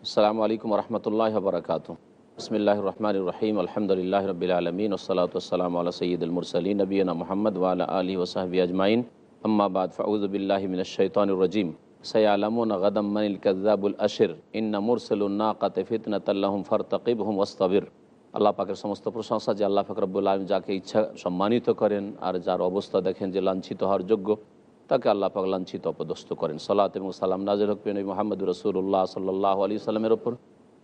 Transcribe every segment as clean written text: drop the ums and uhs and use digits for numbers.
আসসালামু আলাইকুম রহমতুল্লাহ বরকাত। বিসমিল্লাহির রহমানির রহিম। আলহামদুলিল্লাহ রাব্বিল আলামিন ওয়াসসালাতু ওয়াসসালামু আলা সাইয়্যিদিল মুরসালিন নবিয়িনা মুহাম্মদ ওয়া আলা আলিহি ওয়া সাহবিহি আজমাইন। আম্মা বাদ, ফাউযু বিল্লাহি মিনাশ শাইতানির রাজিম। সায়ালামুনা গাদাম মানিল কাযযাবুল আশির ইন্না মুরসালুন নাকাতি ফিতনাতাল লাহুম ফারতাকিবহুম ওয়াসতাবির। আল্লাহ পাকের সমস্ত প্রশংসা যে আল্লাহ পাক রব্বুল আলামিন যাকে ইচ্ছা সম্মানিত করেন, আর যার অবস্থা দেখেন যে লাঞ্ছিত হওয়ার যোগ্য, তাকে আল্লাহ পাক লাঞ্ছিত অপদস্থ করেন। সালাত এবং সালাম নাযিল হোক নবী মুহাম্মদ রাসূলুল্লাহ সাল্লাল্লাহু আলাইহি সাল্লামের ওপর,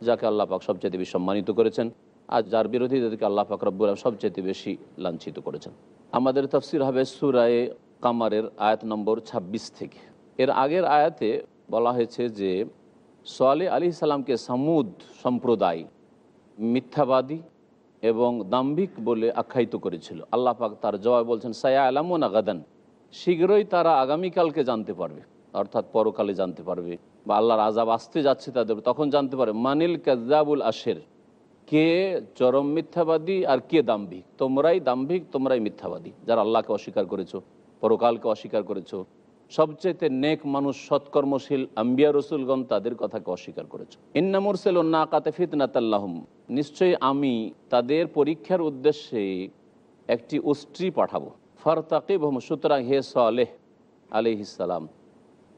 যাকে আল্লাহ পাক সবচেয়ে বেশি সম্মানিত করেছেন, আর যার বিরোধীদেরকে আল্লাহ পাক রব্বুল আলামিন সবচেয়ে বেশি লাঞ্ছিত করেছেন। আমাদের তাফসীর হবে সূরা কামারের আয়াত নম্বর ২৬ থেকে। এর আগের আয়াতে বলা হয়েছে যে সোয়ালে আলাইহিস সালামকে সামুদ সম্প্রদায় মিথ্যাবাদী এবং দাম্ভিক বলে আখ্যায়িত করেছিল। আল্লাহ পাক তার জবাব বলছেন সায়ালামুনা গাদান, শীঘ্রই তারা আগামীকালকে জানতে পারবে, অর্থাৎ পরকালে জানতে পারবে, বা আল্লাহর আযাব আসতে যাচ্ছে তাদের, তখন জানতে পারবে মানিল কাযযাবুল আশির, কে চরম মিথ্যাবাদী আর কে দাম্ভিক। তোমরাই দাম্ভিক, তোমরাই মিথ্যাবাদী, যারা আল্লাহকে অস্বীকার করেছো, পরকালকে অস্বীকার করেছো। সবচেয়ে নেক মানুষ, সৎকর্মশীল আম্বিয়া রসুলগণ, তাদের কথাকে অস্বীকার করেছো। ইন্না মুরসালুন নাকাতি ফিতনাতাল লাহুম, নিশ্চয়ই আমি তাদের পরীক্ষার উদ্দেশ্যে একটি উষ্ট্রি পাঠাবো। ফারতাকিবহুম, সুতরাং হে সালেহ আলাইহিস সালাম,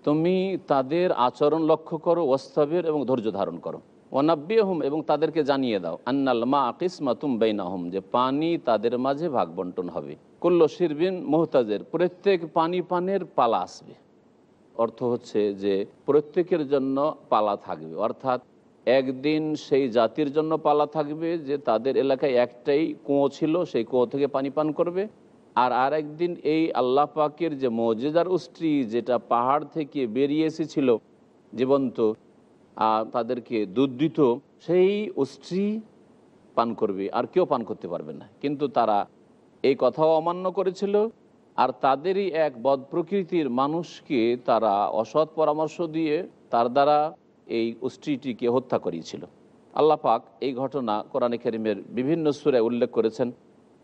তুমি তাদের আচরণ লক্ষ্য করো, ওয়াসতাবির, এবং ধৈর্য ধারণ করো। ওয়ানাব্বিহুম, এবং তাদেরকে জানিয়ে দাও, আন্নাল মা কিসমাতুম বাইনাহুম, যে পানি তাদের মাঝে ভাগ বন্টন হবে। কুল্লু শিরবিন মুহতাজের, প্রত্যেক পানি পানের পালা আসবে। অর্থ হচ্ছে যে প্রত্যেকের জন্য পালা থাকবে, অর্থাৎ একদিন সেই জাতির জন্য পালা থাকবে যে তাদের এলাকায় একটাই কুয়ো ছিল, সেই কুয়ো থেকে পানি পান করবে। আর আরেকদিন এই আল্লাহ পাকের যে মুজিজার উষ্ট্রি, যেটা পাহাড় থেকে বেরিয়ে এসেছিল জীবন্ত, তাদেরকে দুধ দিত, সেই উষ্ট্রি পান করবে, আর কেউ পান করতে পারবে না। কিন্তু তারা এই কথাও অমান্য করেছিল, আর তাদেরই এক বদ প্রকৃতির মানুষকে তারা অসৎ পরামর্শ দিয়ে তার দ্বারা এই উষ্ট্রিটিকে হত্যা করিয়েছিল। আল্লাহ পাক এই ঘটনা কোরআনে কারীমের বিভিন্ন সূরায় উল্লেখ করেছেন,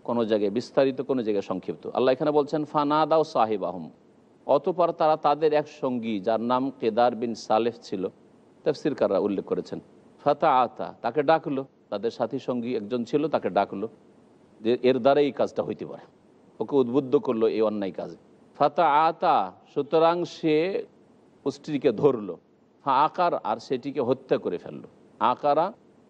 কোনো জায়গায় বিস্তারিত, কোনো জায়গায় সংক্ষিপ্ত। আল্লাহ এখানে বলছেন ফানাদাও সাহিবাহুম, অতঃপর তারা তাদের এক সঙ্গী, যার নাম কেদার বিন সালেহ ছিল, তাফসীরকাররা উল্লেখ করেছেন, ফাতা আতা, তাকে ডাকলো। তাদের সাথী সঙ্গী একজন ছিল, তাকে ডাকলো যে এর দ্বারা এই কাজটা হইতে পারে, ওকে উদ্বুদ্ধ করলো এই অন্যায় কাজে। ফাতা আতা, সুতরাং সে উষ্ট্রিকে ধরলো। ফা আকার, আর সেটিকে হত্যা করে ফেললো। আকারা,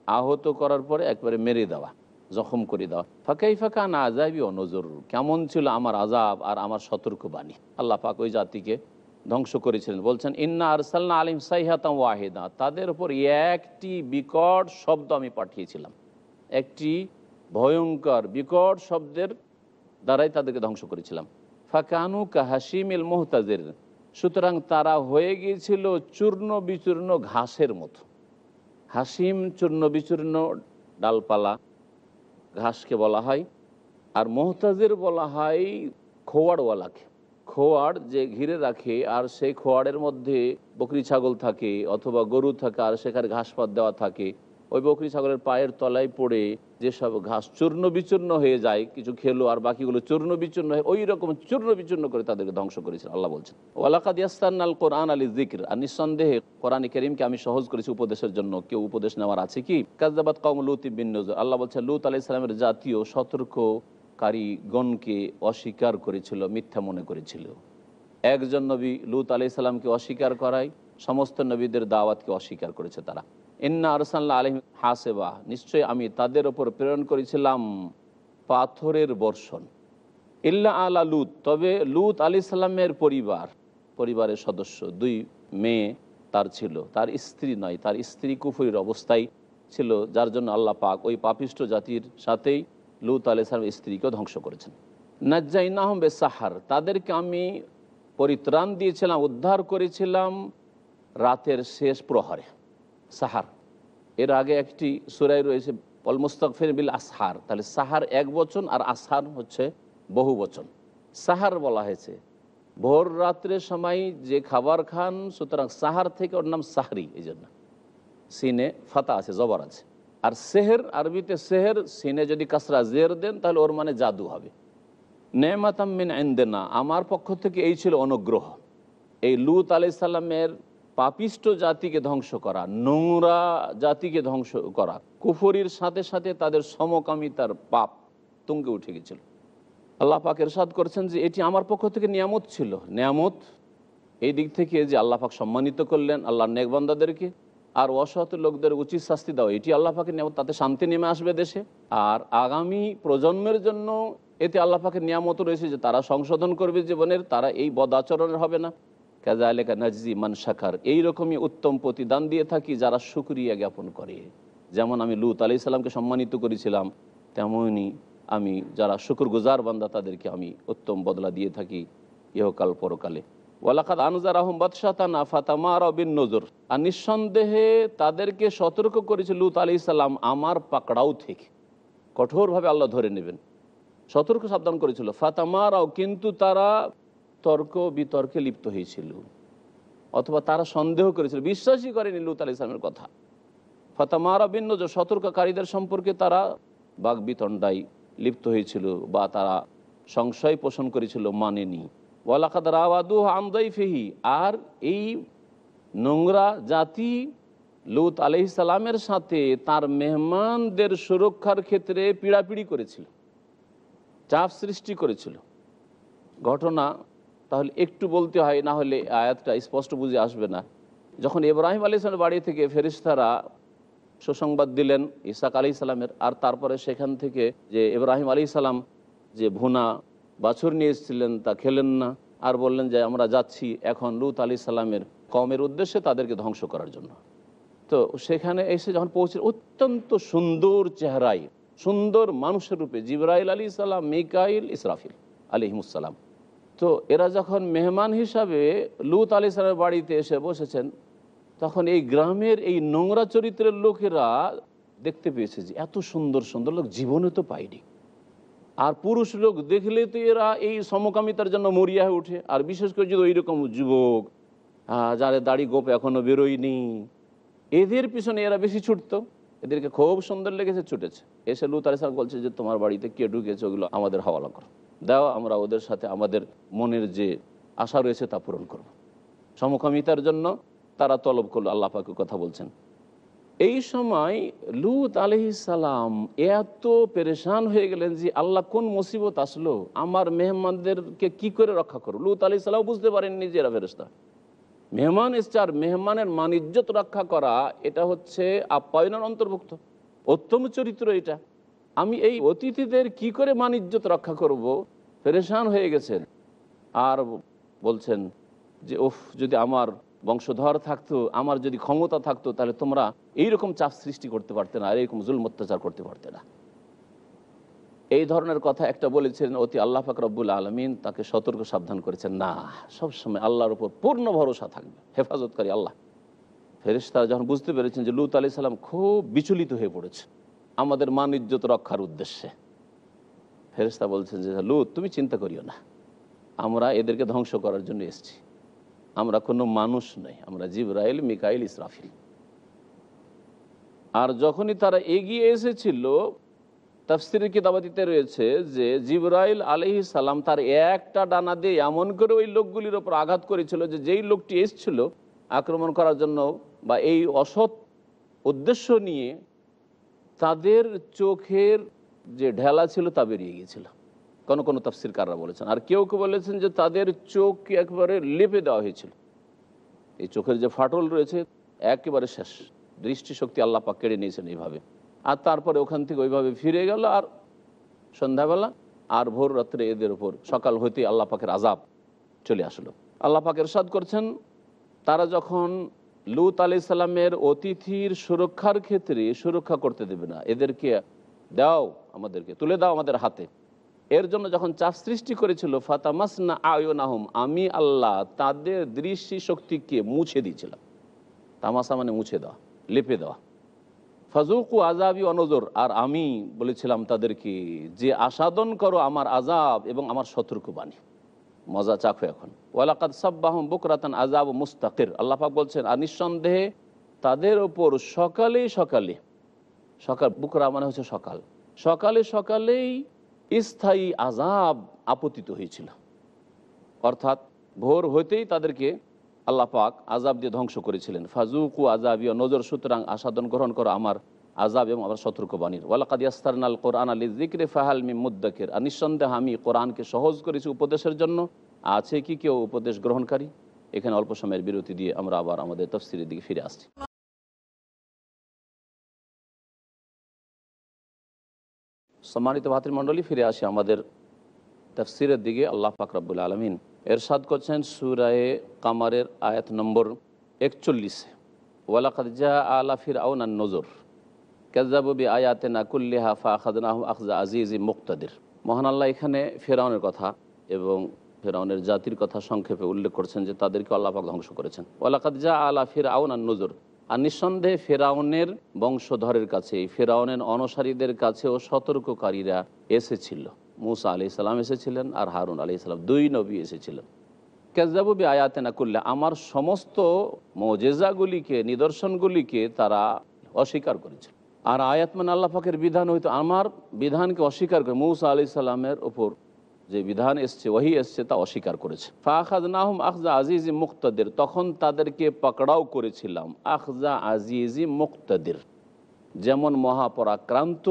আহত করার পরে একবারে মেরে দেওয়া, জখম করে দেওয়া। ফাঁকাই ফাঁকা না আযাবি অনজর, কেমন ছিল আমার আযাব আর আমার সতর্কবাণী। আল্লাহ পাক ওই জাতিকে ধ্বংস করেছিলেন। বলছেন ইন্না আরসালনা আলাইহিম সাইহাতাম ওয়াহিদা, তাদের উপর একটি বিকট শব্দ আমি পাঠিয়েছিলাম, একটি ভয়ঙ্কর বিকট শব্দের দ্বারাই তাদেরকে ধ্বংস করেছিলাম। ফাকানু কাহাসিমিল মুহতাজির, সুতরাং তারা হয়ে গিয়েছিল চূর্ণ বিচূর্ণ ঘাসের মতো। হাসিম চূর্ণ বিচূর্ণ ডালপালা ঘাসকে বলা হয়, আর মুহতাজির বলা হয় খোয়াড়ওয়ালাকে। খোয়াড় যে ঘিরে রাখে, আর সেই খোয়াড়ের মধ্যে বকরি ছাগল থাকে অথবা গরু থাকে, আর সেখানে ঘাসপাত দেওয়া থাকে। ওই বকরি ছাগলের পায়ের তলায় পড়ে যেসব ঘাস চূর্ণ বিচূর্ণ হয়ে যায়, কিছু খেলো আর বাকিগুলো চূর্ণ বিচূর্ণ হয়ে ওই রকম চূর্ণ বিচূর্ণ করে তাদেরকে ধ্বংস করেছেন। আল্লাহ বলছেন ওয়ালাকাদ ইয়াসসারনাল কোরআন লিযিকর, আর নিঃসন্দেহে কোরআন কারীমকে আমি সহজ করেছি উপদেশের জন্য। কেউ উপদেশ নেওয়ার আছে কি? কাযযাবাত কওম লূত বিন নুযুর, আল্লাহ বলছেন লূত আলাইহিস সালামের জাতীয় সতর্ককারীগণকে অস্বীকার করেছিল, মিথ্যা মনে করেছিল। একজন নবী লূত আলাইহিস সালামকে অস্বীকার করায় সমস্ত নবীদের দাওয়াতকে অস্বীকার করেছে তারা। ইন্না আরসালনা আলাইহিম হাসিবা, নিশ্চয়ই আমি তাদের ওপর প্রেরণ করেছিলাম পাথরের বর্ষণ। ইল্লা আলা লূত, তবে লূত আলাইহিস সালামের পরিবারের সদস্য, 2 মেয়ে তার ছিল, তার স্ত্রী নয়। তার স্ত্রী কুফরীর অবস্থায় ছিল, যার জন্য আল্লাহ পাক ওই পাপিষ্ঠ জাতির সাথেই লূত আলাইহিস সালামের স্ত্রীকেও ধ্বংস করেছেন। নাজ্জাইনাহুম বিসাহার, তাদেরকে আমি পরিত্রাণ দিয়েছিলাম, উদ্ধার করেছিলাম রাতের শেষ প্রহরে। সাহার, এর আগে একটি সূরায় রয়েছে ওয়াল মুস্তাগফির বিল আসহার, তাহলে সাহার এক বচন আর আসহার হচ্ছে বহু বচন। সাহার বলা হয়েছে ভোর রাত্রের সময় যে খাবার খান, সুতরাং সাহার থেকে ওর নাম সাহরি, এই জন্য সিনে ফাতা আছে, জবর আছে। আর সেহের, আরবিতে সেহের, সিনে যদি কাসরা জের দেন তাহলে ওর মানে জাদু হবে। নেমাতাম মিন ইনদিনা, আমার পক্ষ থেকে এই ছিল অনুগ্রহ। এই লূত আলাইহিস সালামের পাপিষ্ট জাতিকে ধ্বংস করা, নোংরা জাতিকে ধ্বংস করা, কুফরির সাথে সাথে তাদের সমকামিতার পাপ তুঙ্গে উঠে গেছিল। আল্লাহ পাক ইরশাদ করেছেন যে এটি আমার পক্ষ থেকে নিয়ামত ছিল। নিয়ামত এই দিক থেকে যে আল্লাহ পাক সম্মানিত করলেন আল্লাহর নেক বান্দাদেরকে, আর অসৎ লোকদের উচিত শাস্তি দেওয়া, এটি আল্লাহ পাকের নিয়ামত। তাতে শান্তি নেমে আসবে দেশে, আর আগামী প্রজন্মের জন্য এতে আল্লাহ পাকের নিয়ামত রয়েছে যে তারা সংশোধন করবে জীবনের, তারা এই বদ আচরণের হবে না। কাযালিকা নাজজি মান শাকার, এইরকমই উত্তম প্রতিদান দিয়ে থাকি যারা শুকরিয়া জ্ঞাপন করে। যেমন আমি লূত আলাইহিস সালামকে সম্মানিত করেছিলাম, তেমনই আমি যারা শুকরগুজার বান্দা তাদেরকে আমি উত্তম বদলা দিয়ে থাকি ইহকাল পরকালে। ওয়ালাকাদ আনজারাহুম বাতশাতানা ফাতামারাউ বিন নজর, আর নিঃসন্দেহে তাদেরকে সতর্ক করেছিল লূত আলাইহিস সালাম আমার পাকড়াও থেকে, কঠোরভাবে আল্লাহ ধরে নেবেন, সতর্ক সাবধান করেছিল। ফাতামারাও, কিন্তু তারা তর্ক বিতর্কে লিপ্ত হয়েছিল, অথবা তারা সন্দেহ করেছিল, বিশ্বাসই করেনি লূত আলাইহিস সালামের কথা। ফাতামারাউ বিন নজর, সতর্ককারীদের সম্পর্কে তারা বাগ বিতণ্ডায় লিপ্ত হয়েছিল বা তারা সংশয় পোষণ করেছিল, মানেনি। ওয়ালাকাদ রাওয়াদুহু আন দাইফিহি, আর এই নোংরা জাতি লূত আলাইহিস সালামের সাথে তার মেহমানদের সুরক্ষার ক্ষেত্রে পীড়াপিড়ি করেছিল, চাপ সৃষ্টি করেছিল। ঘটনা তাহলে একটু বলতে হয়, না হলে আয়াতটা স্পষ্ট বুঝে আসবে না। যখন ইব্রাহিম আলাইহিস সালামের বাড়ি থেকে ফেরেশতারা সুসংবাদ দিলেন ইসহাক আলাইহিস সালামের, আর তারপরে সেখান থেকে যে ইব্রাহিম আলাইহিস সালাম যে ভুনা বাছুর নিয়ে এসেছিলেন তা খেলেন না, আর বললেন যে আমরা যাচ্ছি এখন লূত আলাইহিস সালামের কওমের উদ্দেশ্যে তাদেরকে ধ্বংস করার জন্য। তো সেখানে এসে যখন পৌঁছে, অত্যন্ত সুন্দর চেহারায়, সুন্দর মানুষের রূপে জিবরাইল আলাইহিস সালাম, মিকাইল, ইসরাফিল আলাইহিমুসসালাম, তো এরা যখন মেহমান হিসাবে লূত আলাইহিস সালামের বাড়িতে এসে বসেছেন, তখন এই গ্রামের এই নোংরা চরিত্রের লোকেরা দেখতে পেয়েছে যে এত সুন্দর সুন্দর লোক জীবনে তো পায়নি। আর পুরুষ লোক দেখলে তো এরা এই সমকামিতার জন্য মরিয়া হয়ে ওঠে, আর বিশেষ করে যদি ওইরকম যুবক যাদের দাড়ি গোপ এখনো বেরোয়নি, এদের পিছনে এরা বেশি ছুটতো। এদেরকে খুব সুন্দর লেগেছে, ছুটেছে। এসে লূত আলাইহিস সালাম বলছে যে তোমার বাড়িতে কে ঢুকেছে, ওগুলো আমাদের হাওয়ালা করো, দাও, আমরা ওদের সাথে আমাদের মনের যে আশা রয়েছে তা পূরণ করব। সমকামিতার জন্য তারা তলব করলো, আল্লাহ পাকের কথা বলছেন। এই সময় লূত আলাইহিস সালাম এত পেরেশান হয়ে গেলেন যে আল্লাহ কোন মুসিবত আসলো, আমার মেহমানদেরকে কি করে রক্ষা করো। লূত আলাইহিস সালাম বুঝতে পারেননি যে এরা ফেরেশতা, মেহমান এসছে, আর মেহমানের মান ইজ্জত রক্ষা করা এটা হচ্ছে আপ্যায়নের অন্তর্ভুক্ত, উত্তম চরিত্র এটা। আমি এই অতিথিদের কি করে মান ইজ্জত রক্ষা করব, পেরেশান হয়ে গেছেন। আর বলছেন যে উফ, যদি আমার বংশধর থাকতো, আমার যদি ক্ষমতা থাকতো, তাহলে তোমরা এইরকম চাপ সৃষ্টি করতে পারতে না, আর এরকম জুলম অত্যাচার করতে পারতে না। এই ধরনের কথা একটা বলেছিলেন অতি আল্লাহ পাক রব্বুল আলামিন তাকে সতর্ক সাবধান করেছেন, না, সবসময় আল্লাহর উপর পূর্ণ ভরসা থাকবে, হেফাজতকারী আল্লাহ। ফেরেশতারা যখন বুঝতে পেরেছেন যে লূত আলাইহিস সালাম খুব বিচলিত হয়ে পড়েছে আমাদের মান ইজ্জত রক্ষার উদ্দেশ্যে, ফেরেশতা বলছেন যে লূত, তুমি চিন্তা করিও না, আমরা এদেরকে ধ্বংস করার জন্য এসেছি, আমরা কোনো মানুষ নই, আমরা জিবরাইল, মিকাইল, ইসরাফিল। আর যখনই তারা এগিয়ে এসেছিল, তাফসীরের কিতাবাতিতে রয়েছে যে জিবরাইল আলাইহিস সালাম তার একটা ডানা দিয়ে এমন করে ওই লোকগুলির ওপর আঘাত করেছিল যে যেই লোকটি এসেছিল আক্রমণ করার জন্য বা এই অসৎ উদ্দেশ্য নিয়ে, তাদের চোখের যে ঢেলা ছিল তা বেরিয়ে গিয়েছিল। কোনো কোনো তাফসীরকাররা বলেছেন, আর কেউ কেউ বলেছেন যে তাদের চোখ একবারে লেপে দেওয়া হয়েছিল। এই চোখের যে ফাটল রয়েছে একেবারে শেষ, দৃষ্টিশক্তি আল্লাহ পাক কেড়ে নিয়েছেন এইভাবে। আর তারপরে ওখান থেকে ওইভাবে ফিরে গেল, আর সন্ধ্যাবেলা আর ভোর রাত্রে এদের উপর সকাল হইতে আল্লাহ পাকের আযাব চলে আসলো। আল্লাহ পাক ইরশাদ করছেন, তারা যখন লূত আলাইহিস সালামের অতিথির সুরক্ষার ক্ষেত্রে সুরক্ষা করতে দেবে না, এদেরকে দাও, আমাদেরকে তুলে দাও আমাদের হাতে, এর জন্য যখন চাপ সৃষ্টি করেছিল, ফাতামাসনা আয়ুনাহুম, আমি আল্লাহ তাদের দৃষ্টি শক্তিকে মুছে দিয়েছিলাম। তামাসা মানে মুছে দেওয়া, লেপে দেওয়া। ফাজুকু আযাবি ওয়া নযর, আর আমি বলেছিলাম তাদেরকে যে আসাদন করো আমার আযাব এবং আমার সতর্কবাণী, মজা চাখো এখন। ওয়ালাকাদ সাব্বাহুম বুকরাতান আযাব মুস্তাকির, আল্লাহ পাক বলছেন, আর নিঃসন্দেহে তাদের ওপর সকালে সকালে, সকাল বুকরা মানে হচ্ছে সকাল, সকালে সকালেই স্থায়ী আযাব আপতিত হয়েছিল। অর্থাৎ ভোর হইতেই তাদেরকে আল্লাহ পাক আজাব দিয়ে ধ্বংস করেছিলেন। ফাজুকু আজাবিয়া, নজর সুতরাং আসাদন গ্রহণ করো আমার আজাব এবং আমার সতর্কবাণীর। ওয়ালাকাদ ইয়াসসারনাল কোরআন লিযিকরি ফাহাল মিন মুদ্দাকির, আর নিঃসন্দেহে আমি কোরআনকে সহজ করেছি উপদেশের জন্য, আছে কি কেউ উপদেশ গ্রহণকারী। এখানে অল্প সময়ের বিরতি দিয়ে আমরা আবার আমাদের তাফসীরের দিকে ফিরে আসছি। সম্মানিত ভাতৃমণ্ডলী, ফিরে আসি আমাদের তাফসীরের দিকে। আল্লাহ পাক রব্বুল আলামিন এরশাদ করছেন সূরায়ে কামারের আয়াত নম্বর 41, ওয়ালাকাদ জাআ আলা ফিরআউনা আন-নুযুর কাযযাবু বিআয়াতিনা কুল্লিহা ফাআখাযনাহুম আখযা আজিজিম মুক্তাদির। মহান আল্লাহ এখানে ফেরাউনের কথা এবং ফেরাউনের জাতির কথা সংক্ষেপে উল্লেখ করছেন যে তাদেরকে আল্লাহ পাক ধ্বংস করেছেন। ওয়ালাকাদ জাআ আলা ফিরআউনা আন-নুযুর, আর নিঃসন্দেহে ফেরাউনের বংশধরের কাছে, ফেরাউনের অনুসারীদের কাছেও সতর্ককারীরা এসেছিল। মূসা আলাইহিস সালাম এসেছিলেন আর হারুন আলাইহিস সালাম, দুই নবী এসেছিলেন। কাযযাবু বিআয়াতিনা কুল্লিহা, আমার সমস্ত মুজিজাগুলিকে, নিদর্শনগুলিকে তারা অস্বীকার করেছিল। আর আয়াত মানে আল্লাহ পাকের বিধান হইতো, আমার বিধানকে অস্বীকার করে মূসা আলাইহিস সালামের ওপর যে বিধান এসছে, ওহী এসছে, তা অস্বীকার করেছে। ফাআখাযনাহুম আখযা আজিজিম মুক্তাদির, তখন তাদেরকে পাকড়াও করেছিলাম আখযা আজিজিম মুক্তাদির, যেমন মহাপরাক্রান্ত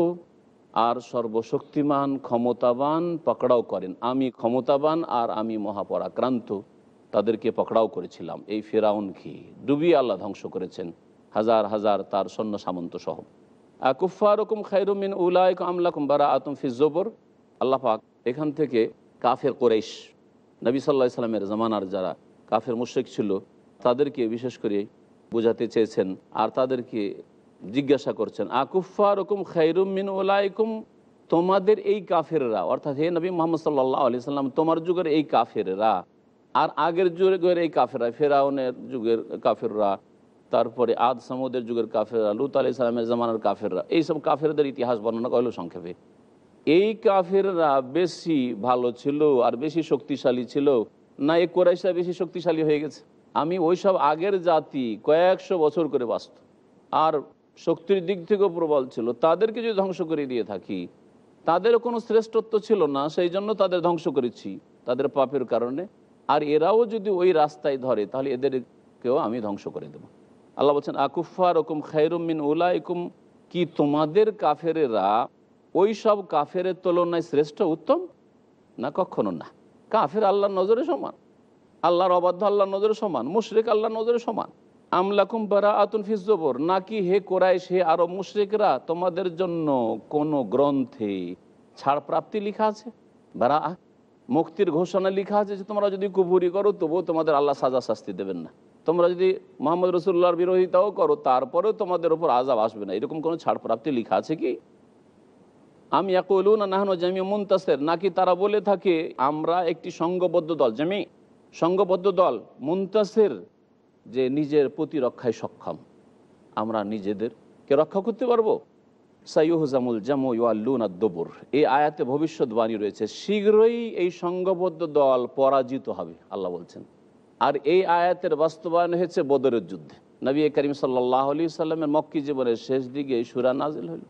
আর সর্বশক্তিমান ক্ষমতাবান পাকড়াও করেন। আমি ক্ষমতাবান আর আমি মহাপরাক্রান্ত, তাদেরকে পাকড়াও করেছিলাম। এই ফিরআউনকে ডুবিয়ে আল্লাহ ধ্বংস করেছেন, হাজার হাজার তার সৈন্য সামন্ত সহ। আকুফারুকুম খায়রুম মিন উলাইকা আম লাকুম বারাআতুম ফি যুবুর। আল্লাহ পাক এখান থেকে কাফের কুরাইশ, নবী সাল্লাল্লাহু আলাইহি সাল্লামের জামানার যারা কাফের মুশরিক ছিল তাদেরকে বিশেষ করে বোঝাতে চেয়েছেন আর তাদেরকে জিজ্ঞাসা করছেন, আকুফারুকুম খায়রুম মিন উলাইকুম, তোমাদের এই কাফেররা, অর্থাৎ হে নবী মুহাম্মদ সাল্লাল্লাহু আলাইহি সাল্লাম, তোমার যুগের এই কাফেররা আর আগের যুগের এই কাফেররা, ফেরাউনের যুগের কাফেররা, তারপরে আদ সামুদের যুগের কাফেররা, লূত আলাইহিস সালামের জামানার কাফেররা, এইসব কাফেরদের ইতিহাস বর্ণনা করলো সংক্ষেপে। এই কাফেররা বেশি ভালো ছিল আর বেশি শক্তিশালী ছিল না এই কুরাইশরা বেশি শক্তিশালী হয়ে গেছে? আমি ওইসব আগের জাতি কয়েকশো বছর করে বাঁচত আর শক্তির দিক থেকেও প্রবল ছিল, তাদেরকে যদি ধ্বংস করে দিয়ে থাকি, তাদেরও কোনো শ্রেষ্ঠত্ব ছিল না, সেই জন্য তাদের ধ্বংস করেছি তাদের পাপের কারণে। আর এরাও যদি ওই রাস্তায় ধরে তাহলে এদেরকেও আমি ধ্বংস করে দেব। আল্লাহ বলছেন, আকুফারুকুম খায়রুম মিন উলাইকুম, কি তোমাদের কাফেরেরা ওই সব কাফেরের তুলনায় শ্রেষ্ঠ, উত্তম? না, কখনো না। কাফের আল্লাহর নজরে সমান, আল্লাহর অবাধ্য আল্লাহর নজরে সমান, মুশরিক আল্লাহর নজরে সমান। আমলাকুম বারাআতুন ফি যুবুর, নাকি হে কুরাইশ, হে আরব মুশরিকরা, তোমাদের জন্য কোন গ্রন্থে ছাড়প্রাপ্তি লেখা আছে? বারাআ, মুক্তির ঘোষণা লেখা আছে যে তোমরা যদি কুফরি করো তবুও তোমাদের আল্লাহ সাজা শাস্তি দেবেন না, তোমরা যদি মুহাম্মদ রাসূলুল্লাহর বিরোধিতাও করো তারপরেও তোমাদের উপর আযাব আসবে না, এরকম কোনো ছাড়প্রাপ্তি লেখা আছে কি? আমি ইয়াকুলুনা নাহনু জামিউম মুনতাসির, নাকি তারা বলে থাকে আমরা একটি সংঘবদ্ধ দল, জামি সংঘবদ্ধ দল, মুনতাসির যে নিজের প্রতিরক্ষায় সক্ষম, আমরা নিজেদেরকে রক্ষা করতে পারবো। সাইয়ুহজামুল জামু ইউআল্লুনা দুবুর, এই আয়াতে ভবিষ্যৎবাণী রয়েছে, শীঘ্রই এই সংঘবদ্ধ দল পরাজিত হবে আল্লাহ বলছেন। আর এই আয়াতের বাস্তবায়ন হয়েছে বদরের যুদ্ধে। নবী করিম সাল্লাল্লাহু আলাইহি সাল্লামের মক্কি জীবনের শেষ দিকে এই সূরা নাজিল হল।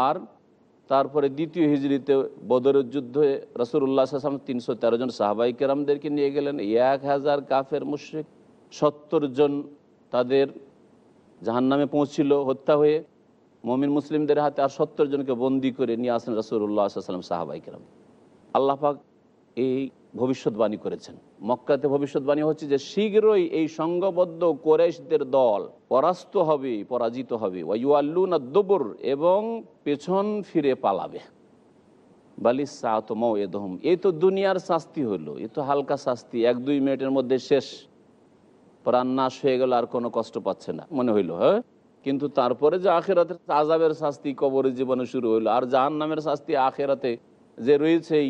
আর তারপরে দ্বিতীয় হিজরিতে বদরের যুদ্ধে রাসূলুল্লাহ সাল্লাল্লাহু আলাইহি ওয়াসাল্লাম 313 জন সাহাবায়ে কেরামদেরকে নিয়ে গেলেন। 1000 কাফের মুশরিক, 70 জন তাদের জাহান্নামে পৌঁছিল হত্যা হয়ে মুমিন মুসলিমদের হাতে, আর 70 জনকে বন্দী করে নিয়ে আসেন রাসূলুল্লাহ সাল্লাল্লাহু আলাইহি ওয়াসাল্লাম সাহাবায়ে কেরাম। আল্লাহ পাক এই ভবিষ্যৎবাণী করেছেন। মক্কাতে ভবিষ্যৎবাণী হচ্ছে যে শীঘ্রই এই সংঘবদ্ধ কুরাইশদের দল পরাস্ত হবে, পরাজিত হবে। ওয়ায়ুআল্লুনা দুবুর, এবং পেছন ফিরে পালাবে। বালিস সাআতু মাউইদুহুম, এই তো দুনিয়ার শাস্তি হলো, এ তো হালকা শাস্তি, 1-2 মিনিটের মধ্যে শেষ, প্রাণ নাশ হয়ে গেল, আর কোনো কষ্ট পাচ্ছে না মনে হইল। হ্যাঁ, কিন্তু তারপরে যে আখিরাতের আযাবের শাস্তি কবরের জীবনে শুরু হইলো, আর জাহান্নামের শাস্তি আখিরাতে যে রয়েছেই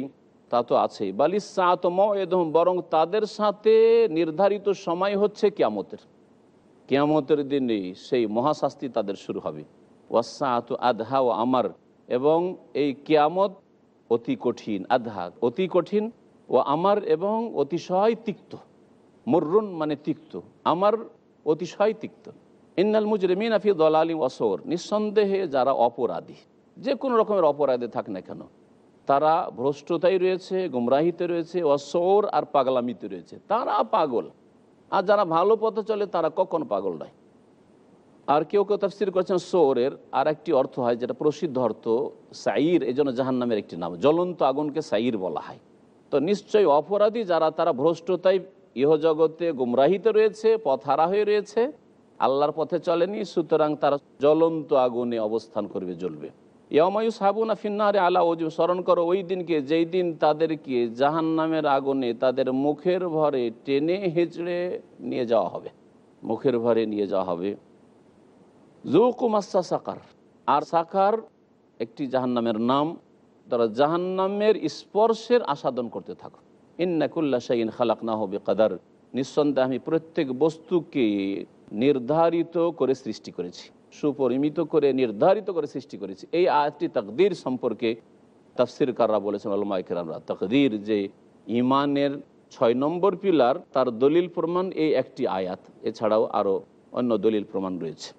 তা তো আছেই। বালিস সাআতু মাউইদুহুম, বরং তাদের সাথে নির্ধারিত সময় হচ্ছে কিয়ামতের, কিয়ামতের দিনে সেই মহাশাস্তি তাদের শুরু হবে। ওয়াস সাআতু আদহা ওয়া আমার, এবং এই কিয়ামত অতি কঠিন, আদহা অতি কঠিন, ও আমার এবং অতিশয় তিক্ত। মুররুন মানে তিক্ত, আমার অতিশয় তিক্ত। ইন্নাল মুজরিমিনা ফি দালালিন ওয়া সুর, নিঃসন্দেহে যারা অপরাধী, যে কোনো রকমের অপরাধে থাক না কেন, তারা ভ্রষ্টতাই রয়েছে, গুমরাহিতে রয়েছে, ওয়া সুর আর পাগলামিতে রয়েছে, তারা পাগল। আর যারা ভালো পথে চলে তারা কখনো পাগল নয়। আর কেউ কেউ তাফসীর করেছেন সোরের আর একটি অর্থ হয়, যেটা প্রসিদ্ধ অর্থ সাইর, এই জন্য জাহান্নামের একটি নাম, জ্বলন্ত আগুনকে সাইর বলা হয়। তো নিশ্চয়ই অপরাধী যারা, তারা ভ্রষ্টতায় ইহজগতে গুমরাহিতে রয়েছে, পথহারা হয়ে রয়েছে, আল্লাহর পথে চলেনি, সুতরাং তারা জ্বলন্ত আগুনে অবস্থান করবে, জ্বলবে। ইয়ামায়ুস হাবুনা ফিন্নারে আলা ওজু, স্মরণ করো ওই দিনকে যেই দিন তাদেরকে জাহান্নামের আগুনে তাদের মুখের ভরে টেনে হেঁচড়ে নিয়ে যাওয়া হবে, মুখের ভরে নিয়ে যাওয়া হবে। যুকু মাসা সাকার, আর সাকার একটি জাহান্নামের নাম, তারা জাহান্নামের স্পর্শের আস্বাদন করতে থাকো। ইন্না কুল্লা শাইইন খালাকনাহু বিকদার, নিঃসন্দেহে আমি প্রত্যেক বস্তুকে নির্ধারিত করে সৃষ্টি করেছি, সুপরিমিত করে নির্ধারিত করে সৃষ্টি করেছি। এই আয়াতটি তাকদীর সম্পর্কে তাফসীরকাররা বলেছেন, উলামায়ে কেরামরা, তাকদীর যে ঈমানের 6 নম্বর পিলার, তার দলিল প্রমাণ এই একটি আয়াত, এছাড়াও আরও অন্য দলিল প্রমাণ রয়েছে।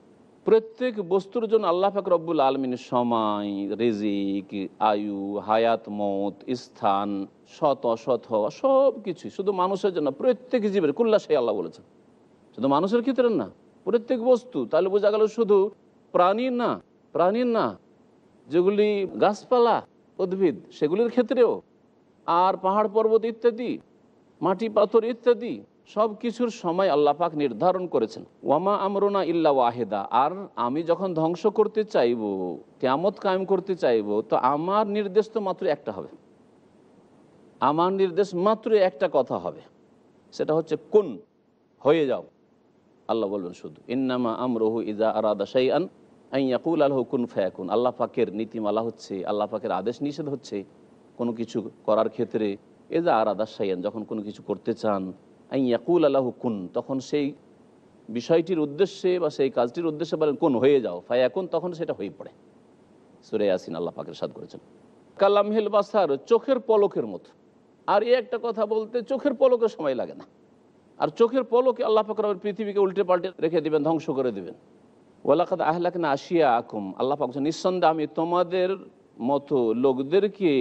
প্রত্যেক বস্তুর জন্য আল্লাহ পাক রব্বুল আলমিনের সময়, রিজিক, আয়ু, হায়াত, মত, স্থান, সৎ অসৎ হওয়া, সব কিছুই শুধু মানুষের জন্য, প্রত্যেক জীবের, কুল্লা সেই আল্লাহ বলেছেন, শুধু মানুষের ক্ষেত্রে না, প্রত্যেক বস্তু। তাহলে বোঝা গেল শুধু প্রাণীর না, যেগুলি গাছপালা, উদ্ভিদ, সেগুলির ক্ষেত্রেও, আর পাহাড় পর্বত ইত্যাদি, মাটি পাথর ইত্যাদি, সব কিছুর সময় আল্লাহ পাক নির্ধারণ করেছেন। ওয়ামা আমরুনা ইল্লা ওয়াহিদা, আর আমি যখন ধ্বংস করতে চাইব, কিয়ামত কায়েম করতে চাইব, তো আমার নির্দেশ তো মাত্র একটা হবে, আমার নির্দেশ মাত্র একটা কথা হবে, সেটা হচ্ছে কুন, হয়ে যাও। আল্লাহ বলবেন শুধু ইন্নামা আমরুহু ইযা আরাদা শাইআন আন ইয়াকুলা লাহু কুন ফায়াকুন। আল্লাহ পাকের নীতিমালা হচ্ছে, আল্লাহ পাকের আদেশ নিষেধ হচ্ছে কোনো কিছু করার ক্ষেত্রে, ইযা আরাদা শাইআন, যখন কোনো কিছু করতে চান, আন ইয়াকুলা লাহু কুন, তখন সেই বিষয়টির উদ্দেশ্যে বা সেই কাজটির উদ্দেশ্যে বলেন কুন, হয়ে যাও, ফায়াকুন, তখন সেটা হয়ে পড়ে। সূরা ইয়াসিন আল্লাহ পাকের ইরশাদ করেছেন, কালামহিল বাসার, চোখের পলকের মতো। আর এই একটা কথা বলতে চোখের পলকের সময় লাগে না, আর চোখের পলকে আল্লাহ পাক রব্বুল পৃথিবীকে উল্টে পাল্টে রেখে দিবেন, ধ্বংস করে দিবেন। ওয়ালাকাদ আহলাকনা আশিয়াকুম, আল্লাহ পাক বলেন নিঃসন্দেহে আমি তোমাদের মতো লোকদেরকে,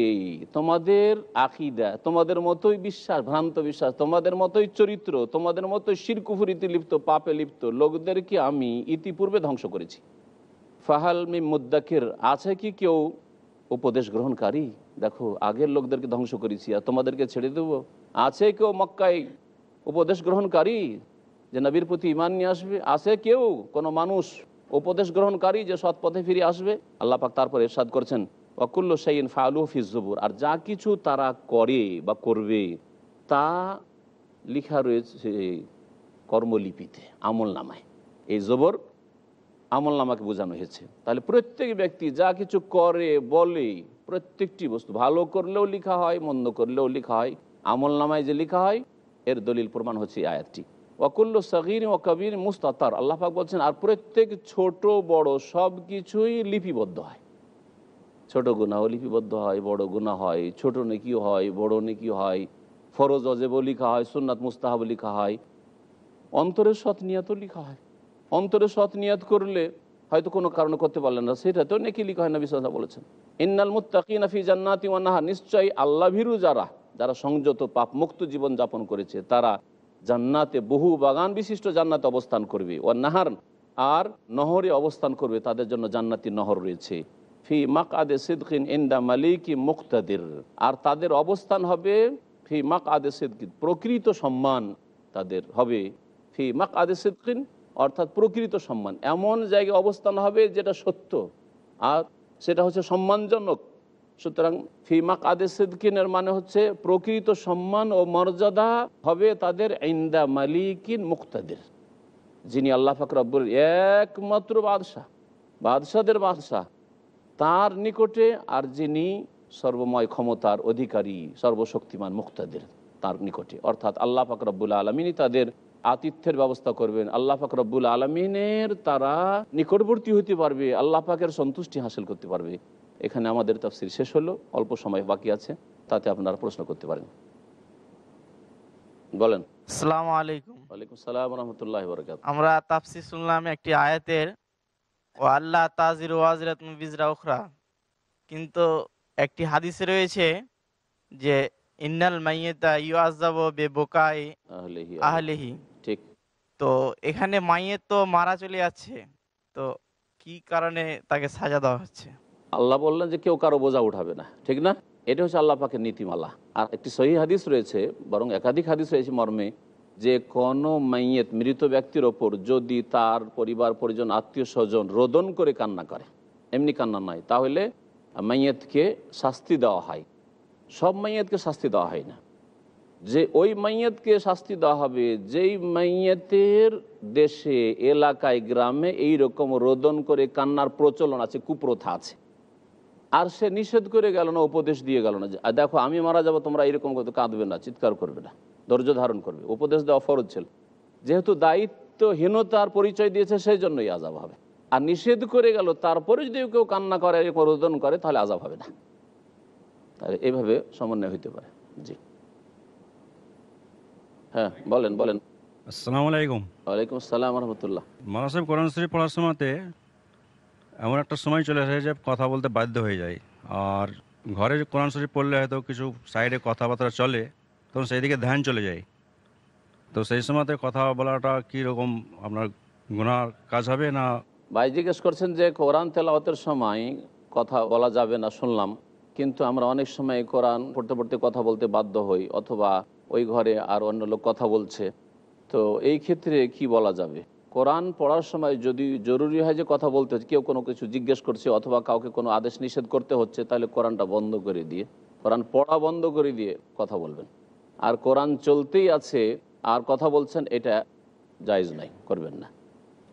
তোমাদের আকীদা, তোমাদের মতোই বিশ্বাস, ভ্রান্ত বিশ্বাস, তোমাদের মতোই চরিত্র, তোমাদের মতোই শিরক কুফরিতে লিপ্ত, পাপে লিপ্ত লোকদেরকে আমি ইতিপূর্বে ধ্বংস করেছি। ফাহাল মিন মুদ্দাকির, আছে কি কেউ উপদেশ গ্রহণকারী? দেখো আগের লোকদেরকে ধ্বংস করেছি, আর তোমাদেরকে ছেড়ে দেবো? আছে কেউ মক্কায় উপদেশ গ্রহণকারী যে নবীর প্রতি ঈমান নিয়ে আসবে? আছে কেউ, কোনো মানুষ উপদেশ গ্রহণকারী যে সৎ পথে ফিরে আসবে? আল্লাহ পাক তারপর ইরশাদ করছেন, ওয়াকুল্লু শাইইন ফাআলুহু ফিজ জুবুর, আর যা কিছু তারা করে বা করবে তা লেখা রয়েছে কর্মলিপিতে, আমল নামায়। এই জবর আমল নামাকে বোঝানো হয়েছে। তাহলে প্রত্যেক ব্যক্তি যা কিছু করে বলে, প্রত্যেকটি বস্তু ভালো করলেও লেখা হয়, মন্দ করলেও লেখা হয়, আমল নামায় যে লেখা হয়, এর দলিল প্রমাণ হচ্ছে এই আয়াতটি। ওয়াকুল্লু সগীর ওয়া কবির মুস্তাতার, আল্লাহ পাক বলছেন আর প্রত্যেক ছোট বড় সব কিছুই লিপিবদ্ধ হয়। ছোট গুনাহও লিপিবদ্ধ হয়, বড় গুনাহ হয়, ছোট নেকিও হয়, বড় নেকি হয়, ফরজ ওয়াজিবও লেখা হয়, সুন্নাত মুস্তাহাব লেখা হয়, অন্তরের সৎ নিয়তও লেখা হয়। অন্তরে সৎ নিয়ত করলে হয়তো কোনো কারণে করতে পারলেন না, সেটা তো নেকি লেখা হয়, নবী সাল্লাল্লাহু আলাইহি ওয়াসাল্লাম বলেছেন ইন্নাল মুত্তাকিনা ফি জান্নাতি ওয়া নাহার, নিশ্চয়ই আল্লাহ ভীরু যারা, যারা সংযত পাপ মুক্ত জীবন যাপন করেছে, তারা জান্নাতে, বহু বাগান বিশিষ্ট জান্নাতে অবস্থান করবে। ওয়া নাহার, আর নহরে অবস্থান করবে, তাদের জন্য জান্নাতি নহর রয়েছে। ফি মাকআদে সিদকিন ইনদা মালিকি মুক্তাদির, আর তাদের অবস্থান হবে ফি মাকআদে সিদকিন, প্রকৃত সম্মান তাদের হবে। ফি মাকআদে সিদকিন অর্থাৎ প্রকৃত সম্মান, এমন জায়গায় অবস্থান হবে যেটা সত্য, আর সেটা হচ্ছে সম্মানজনক। সুতরাং ফি মাকআদে সিদকিনের মানে হচ্ছে প্রকৃত সম্মান ও মর্যাদা হবে তাদের ইনদা মালিকিন মুক্তাদির, যিনি আল্লাহ পাক রব্বুল একমাত্র বাদশাহ, বাদশাদের বাদশাহ, তার নিকটে, আর যিনি সর্বময় ক্ষমতার অধিকারী, সর্বশক্তিমান, মুক্তাদির, তার নিকটে। অর্থাৎ আল্লাহ পাক রব্বুল আলামিনই তাদের আতিথ্যের ব্যবস্থা করবেন, আল্লাহ পাক রব্বুল আলামিনের তারা নিকটবর্তী হতে পারবে, আল্লাহ পাকের সন্তুষ্টি হাসিল করতে পারবে। এখানে আমাদের তাফসীর শেষ হলো, অল্প সময় বাকি আছে, তাতে আপনারা প্রশ্ন করতে পারেন। বলেন। আসসালামু আলাইকুম। ওয়ালাইকুম সালাম ওয়া রাহমাতুল্লাহি ওয়া বারাকাতুহু। আমরা তাফসীর শুনলাম একটি আয়াতের, ও আল্লাহ তাজিরু ওয়াজরাতুন বিজরা উখরা, কিন্তু একটি হাদিসে রয়েছে যে ইন্নাল মাইয়িতা ইউআযাবু বিবুকাই আহলিহি, আহলিহি, ঠিক। তো এখানে মাইয়ের তো মারা চলে যাচ্ছে, তো কি কারণে তাকে সাজা দেওয়া হচ্ছে? আল্লাহ বললেন যে কেউ কারো বোঝা উঠাবে না, ঠিক না? এটা হচ্ছে আল্লাহ পাকের নীতিমালা। আর একটি সহি হাদিস রয়েছে, বরং একাধিক হাদিস রয়েছে মর্মে, যে কোনো মাইয়েত মৃত ব্যক্তির ওপর যদি তার পরিবার পরিজন আত্মীয় স্বজন রোদন করে কান্না করে, এমনি কান্না নয়, তাহলে মাইয়েতকে শাস্তি দেওয়া হয়। সব মাইয়েতকে শাস্তি দেওয়া হয় না। যে ওই মাইয়েতকে শাস্তি দেওয়া হবে যেই মাইয়েতের দেশে এলাকায় গ্রামে এই রকম রোদন করে কান্নার প্রচলন আছে, কুপ্রথা আছে, আর সে নিষেধ করে গেল না, উপদেশ দিয়ে গেল না যে দেখো আমি মারা যাবো, তোমরা এরকম করতে কাঁদবে না, চিৎকার করবে না, ধৈর্য ধারণ করবে। উপদেশ দেওয়া ফরজ ছিল, যেহেতু দায়িত্বহীনতার পরিচয় দিয়েছে সেই জন্যই আযাব হবে। আর নিষেধ করে গেল, তারপরে যদি কেউ কান্না করে, রোদন করে, তাহলে আযাব হবে না। তাহলে এইভাবে সমন্বয় হইতে পারে। জি, হ্যাঁ, বলেন বলেন। আসসালামু আলাইকুম। ওয়ালাইকুম আসসালাম রহমতুল্লাহ। মাওলানা সাহেব, কোরআন শরীফ পড়ার সময়তে এমন একটা সময় চলে আসে যে কথা বলতে বাধ্য হয়ে যায়। আর ঘরে যে কোরআন শরীফ পড়লে হয়তো কিছু সাইডে কথাবার্তা চলে, তখন সেই দিকে ধ্যান চলে যায়। তো সেই সময়তে কথা বলাটা কীরকম, আপনার গুনার কাজ হবে না? ভাই জিজ্ঞেস করছেন যে কোরআন তেলাওয়াতের সময় কথা বলা যাবে না, শুনলাম, কিন্তু আমরা অনেক সময় কোরআন পড়তে পড়তে কথা বলতে বাধ্য হই, অথবা ওই ঘরে আর অন্য লোক কথা বলছে, তো এই ক্ষেত্রে কি বলা যাবে? কোরআন পড়ার সময় যদি জরুরি হয় যে কথা বলতে হচ্ছে, কেউ কোনো কিছু জিজ্ঞেস করছে অথবা কাউকে কোনো আদেশ নিষেধ করতে হচ্ছে, তাহলে কোরআনটা বন্ধ করে দিয়ে, কোরআন পড়া বন্ধ করে দিয়ে কথা বলবেন। আর কোরআন চলতেই আছে আর কথা বলছেন, এটা জায়েজ নাই, করবেন না।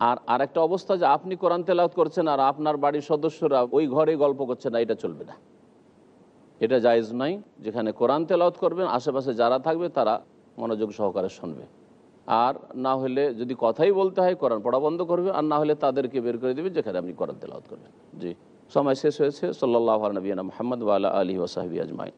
আর আরেকটা অবস্থা যে আপনি কোরআন তেলাওয়াত করছেন আর আপনার বাড়ির সদস্যরা ওই ঘরে গল্প করছে না, এটা চলবে না, এটা জায়েজ নাই। যেখানে কোরআন তেলাওয়াত করবেন, আশেপাশে যারা থাকবে তারা মনোযোগ সহকারে শুনবে। আর না হলে যদি কথাই বলতে হয়, কোরআন পড়া বন্ধ করবে, আর না হলে তাদেরকে বের করে দেবে যেখানে আপনি কোরআন তেলাওয়াত করবেন। জি, সময় শেষ হয়েছে। সাল্লাল্লাহু আলা নবিয়িনা মুহাম্মদ ওয়া আলা আলিহি ওয়া সাহবিহি আজমাইন।